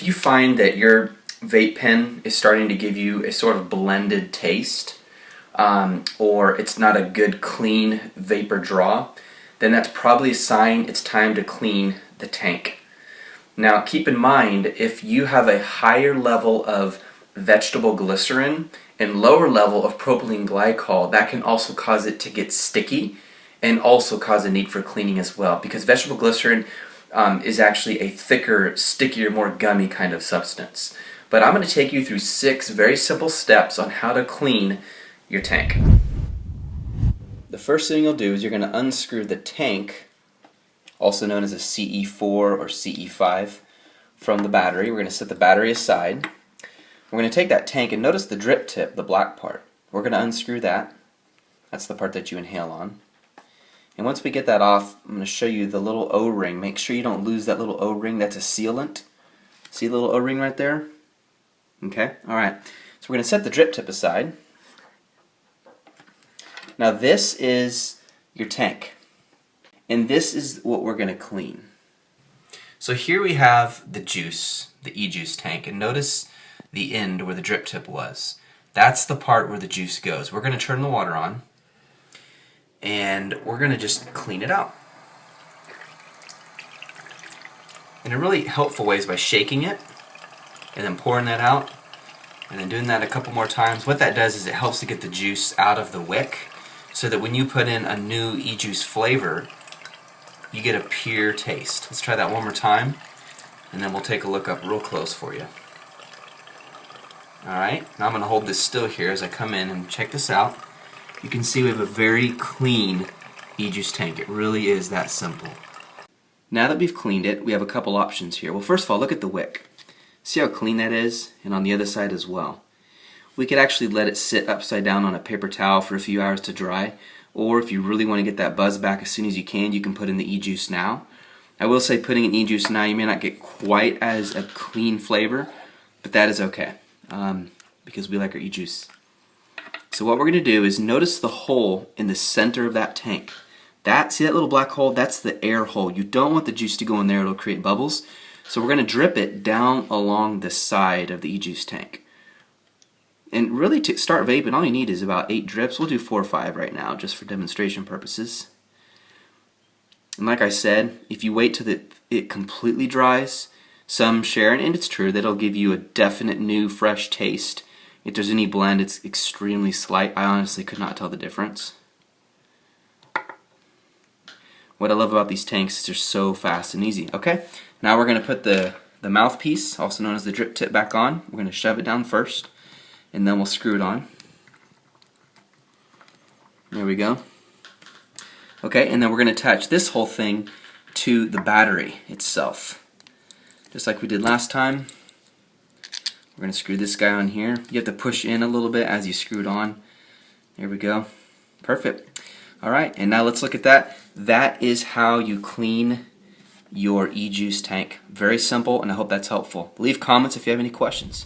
if you find that your vape pen is starting to give you a sort of blended taste, or it's not a good clean vapor draw, then that's probably a sign it's time to clean the tank. Now keep in mind, if you have a higher level of vegetable glycerin and lower level of propylene glycol, that can also cause it to get sticky and also cause a need for cleaning as well, because vegetable glycerin is actually a thicker, stickier, more gummy kind of substance. But I'm going to take you through 6 very simple steps on how to clean your tank. The first thing you'll do is you're going to unscrew the tank, also known as a CE4 or CE5, from the battery. We're going to set the battery aside. We're going to take that tank and notice the drip tip, the black part. We're going to unscrew that. That's the part that you inhale on. And once we get that off, I'm going to show you the little O-ring. Make sure you don't lose that little O-ring. That's a sealant. See the little O-ring right there? Okay, alright. So we're going to set the drip tip aside. Now this is your tank. And this is what we're going to clean. So here we have the juice, the E-Juice tank. And notice the end where the drip tip was. That's the part where the juice goes. We're going to turn the water on. And we're going to just clean it out. And a really helpful way is by shaking it and then pouring that out and then doing that a couple more times. What that does is it helps to get the juice out of the wick so that when you put in a new E-Juice flavor, you get a pure taste. Let's try that one more time and then we'll take a look up real close for you. Alright, now I'm going to hold this still here as I come in and check this out. You can see we have a very clean E-Juice tank. It really is that simple. Now that we've cleaned it, we have a couple options here. Well, first of all, look at the wick. See how clean that is? And on the other side as well. We could actually let it sit upside down on a paper towel for a few hours to dry. Or if you really want to get that buzz back as soon as you can put in the E-Juice now. I will say putting in E-Juice now, you may not get quite as a clean flavor, but that is okay. Because we like our E-Juice. So what we're going to do is notice the hole in the center of that tank. See that little black hole? That's the air hole. You don't want the juice to go in there. It'll create bubbles. So we're going to drip it down along the side of the E-Juice tank. And really to start vaping, all you need is about 8 drips. We'll do 4 or 5 right now just for demonstration purposes. And like I said, if you wait till it completely dries, some share, and it's true, that'll give you a definite new fresh taste. If there's any blend, it's extremely slight. I honestly could not tell the difference. What I love about these tanks is they're so fast and easy. Okay, now we're going to put the mouthpiece, also known as the drip tip, back on. We're going to shove it down first, and then we'll screw it on. There we go. Okay, and then we're going to attach this whole thing to the battery itself. Just like we did last time. We're going to screw this guy on here. You have to push in a little bit as you screw it on. There we go. Perfect. Alright, and now let's look at that. That is how you clean your E-Juice tank. Very simple, and I hope that's helpful. Leave comments if you have any questions.